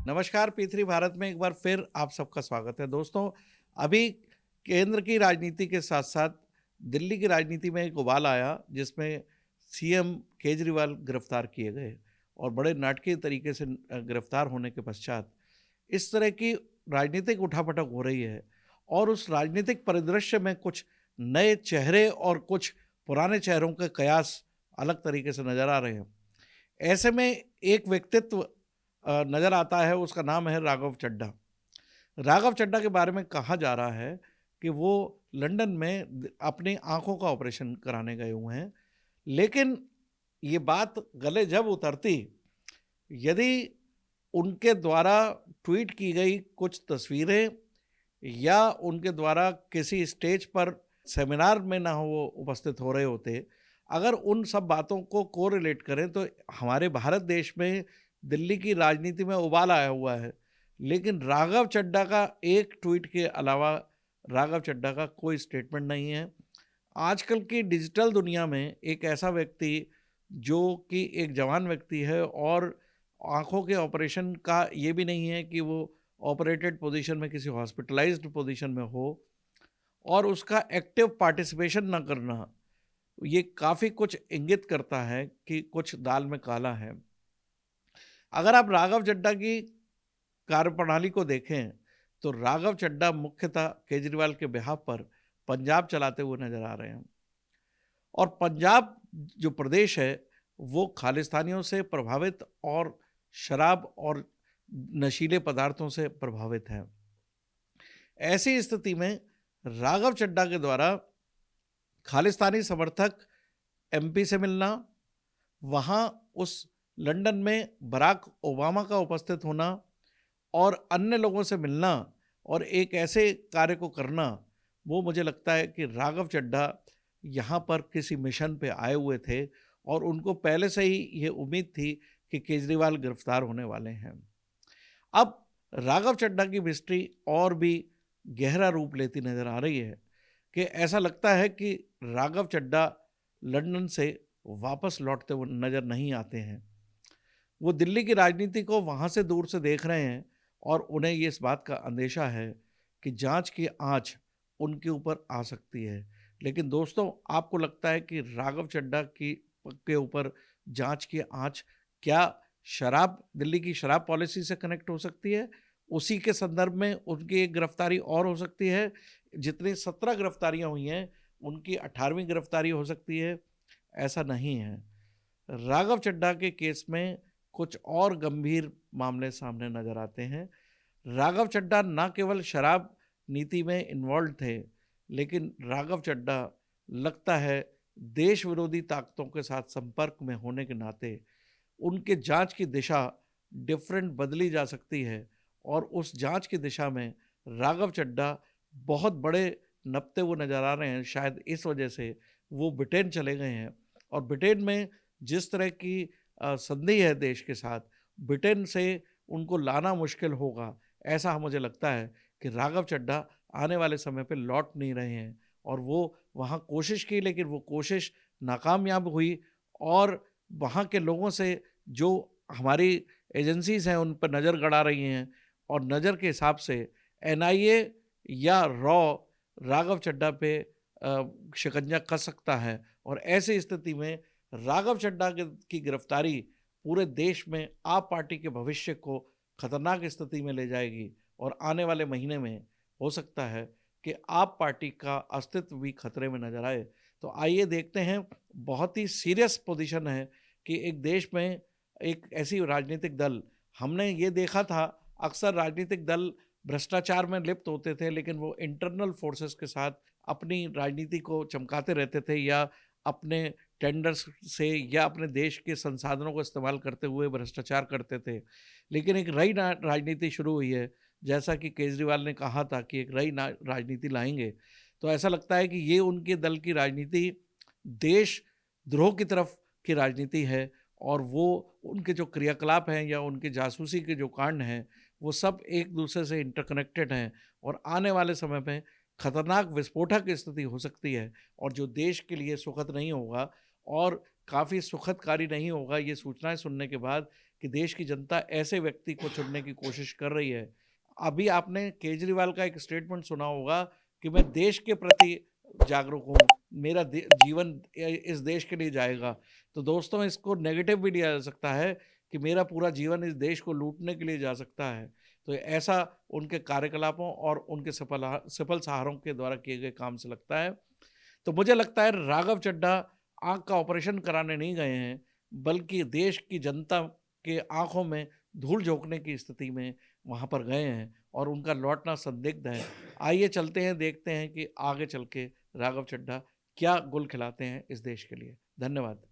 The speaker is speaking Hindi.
नमस्कार P3 भारत में एक बार फिर आप सबका स्वागत है दोस्तों। अभी केंद्र की राजनीति के साथ साथ दिल्ली की राजनीति में एक उबाल आया जिसमें सीएम केजरीवाल गिरफ्तार किए गए और बड़े नाटकीय तरीके से गिरफ्तार होने के पश्चात इस तरह की राजनीतिक उठापटक हो रही है और उस राजनीतिक परिदृश्य में कुछ नए चेहरे और कुछ पुराने चेहरों के कयास अलग तरीके से नजर आ रहे हैं। ऐसे में एक व्यक्तित्व नज़र आता है, उसका नाम है राघव चड्ढा। राघव चड्ढा के बारे में कहा जा रहा है कि वो लंदन में अपनी आँखों का ऑपरेशन कराने गए हुए हैं। लेकिन ये बात गले जब उतरती, यदि उनके द्वारा ट्वीट की गई कुछ तस्वीरें या उनके द्वारा किसी स्टेज पर सेमिनार में ना वो उपस्थित हो रहे होते, अगर उन सब बातों को कोरिलेट करें तो हमारे भारत देश में दिल्ली की राजनीति में उबाल आया हुआ है। लेकिन राघव चड्ढा का एक ट्वीट के अलावा राघव चड्ढा का कोई स्टेटमेंट नहीं है। आजकल की डिजिटल दुनिया में एक ऐसा व्यक्ति जो कि एक जवान व्यक्ति है और आँखों के ऑपरेशन का ये भी नहीं है कि वो ऑपरेटेड पोजीशन में किसी हॉस्पिटलाइज्ड पोजीशन में हो और उसका एक्टिव पार्टिसिपेशन ना करना, ये काफ़ी कुछ इंगित करता है कि कुछ दाल में काला है। अगर आप राघव चड्ढा की कार्यप्रणाली को देखें तो राघव चड्ढा मुख्यतः केजरीवाल के बिहाफ पर पंजाब चलाते हुए नजर आ रहे हैं और पंजाब जो प्रदेश है वो खालिस्तानियों से प्रभावित और शराब और नशीले पदार्थों से प्रभावित है। ऐसी स्थिति में राघव चड्ढा के द्वारा खालिस्तानी समर्थक एमपी से मिलना, वहाँ उस लंदन में बराक ओबामा का उपस्थित होना और अन्य लोगों से मिलना और एक ऐसे कार्य को करना, वो मुझे लगता है कि राघव चड्ढा यहाँ पर किसी मिशन पे आए हुए थे और उनको पहले से ही ये उम्मीद थी कि केजरीवाल गिरफ्तार होने वाले हैं। अब राघव चड्ढा की मिस्ट्री और भी गहरा रूप लेती नजर आ रही है कि ऐसा लगता है कि राघव चड्ढा लंदन से वापस लौटते हुए नजर नहीं आते हैं। वो दिल्ली की राजनीति को वहाँ से दूर से देख रहे हैं और उन्हें ये इस बात का अंदेशा है कि जांच की आंच उनके ऊपर आ सकती है। लेकिन दोस्तों, आपको लगता है कि राघव चड्ढा की के ऊपर जांच की आंच क्या शराब दिल्ली की शराब पॉलिसी से कनेक्ट हो सकती है? उसी के संदर्भ में उनकी एक गिरफ्तारी और हो सकती है। जितनी 17 गिरफ्तारियां हुई हैं उनकी 18वीं गिरफ्तारी हो सकती है। ऐसा नहीं है। राघव चड्ढा के केस में कुछ और गंभीर मामले सामने नजर आते हैं। राघव चड्ढा न केवल शराब नीति में इन्वॉल्व थे, लेकिन राघव चड्ढा लगता है देश विरोधी ताकतों के साथ संपर्क में होने के नाते उनके जांच की दिशा डिफरेंट बदली जा सकती है और उस जांच की दिशा में राघव चड्ढा बहुत बड़े नपते हुए नजर आ रहे हैं। शायद इस वजह से वो ब्रिटेन चले गए हैं और ब्रिटेन में जिस तरह की संधि है देश के साथ, ब्रिटेन से उनको लाना मुश्किल होगा। ऐसा मुझे लगता है कि राघव चड्ढा आने वाले समय पे लौट नहीं रहे हैं और वो वहाँ कोशिश की, लेकिन वो कोशिश नाकामयाब हुई और वहाँ के लोगों से जो हमारी एजेंसीज हैं उन पर नज़र गड़ा रही हैं और नज़र के हिसाब से एनआईए या रॉ राघव चड्ढा पे शिकंजा कस सकता है और ऐसी स्थिति में राघव चड्ढा की गिरफ्तारी पूरे देश में आप पार्टी के भविष्य को खतरनाक स्थिति में ले जाएगी और आने वाले महीने में हो सकता है कि आप पार्टी का अस्तित्व भी खतरे में नजर आए। तो आइए देखते हैं। बहुत ही सीरियस पोजीशन है कि एक देश में एक ऐसी राजनीतिक दल, हमने ये देखा था अक्सर राजनीतिक दल भ्रष्टाचार में लिप्त होते थे, लेकिन वो इंटरनल फोर्सेस के साथ अपनी राजनीति को चमकाते रहते थे या अपने टेंडर्स से या अपने देश के संसाधनों को इस्तेमाल करते हुए भ्रष्टाचार करते थे। लेकिन एक नई राजनीति शुरू हुई है, जैसा कि केजरीवाल ने कहा था कि एक नई राजनीति लाएंगे। तो ऐसा लगता है कि ये उनके दल की राजनीति देश द्रोह की तरफ की राजनीति है और वो उनके जो क्रियाकलाप हैं या उनके जासूसी के जो कांड हैं वो सब एक दूसरे से इंटरकनेक्टेड हैं और आने वाले समय में खतरनाक विस्फोटक स्थिति हो सकती है और जो देश के लिए सुखद नहीं होगा। और काफ़ी सुखदकारी नहीं होगा ये सूचनाएँ सुनने के बाद कि देश की जनता ऐसे व्यक्ति को चुनने की कोशिश कर रही है। अभी आपने केजरीवाल का एक स्टेटमेंट सुना होगा कि मैं देश के प्रति जागरूक हूँ, मेरा जीवन इस देश के लिए जाएगा। तो दोस्तों इसको नेगेटिव भी लिया जा सकता है कि मेरा पूरा जीवन इस देश को लूटने के लिए जा सकता है। तो ऐसा उनके कार्यकलापों और उनके सफल सहारों के द्वारा किए गए काम से लगता है। तो मुझे लगता है राघव चड्ढा आँख का ऑपरेशन कराने नहीं गए हैं, बल्कि देश की जनता के आँखों में धूल झोंकने की स्थिति में वहाँ पर गए हैं और उनका लौटना संदिग्ध है। आइए चलते हैं, देखते हैं कि आगे चल के राघव चड्ढा क्या गुल खिलाते हैं इस देश के लिए। धन्यवाद।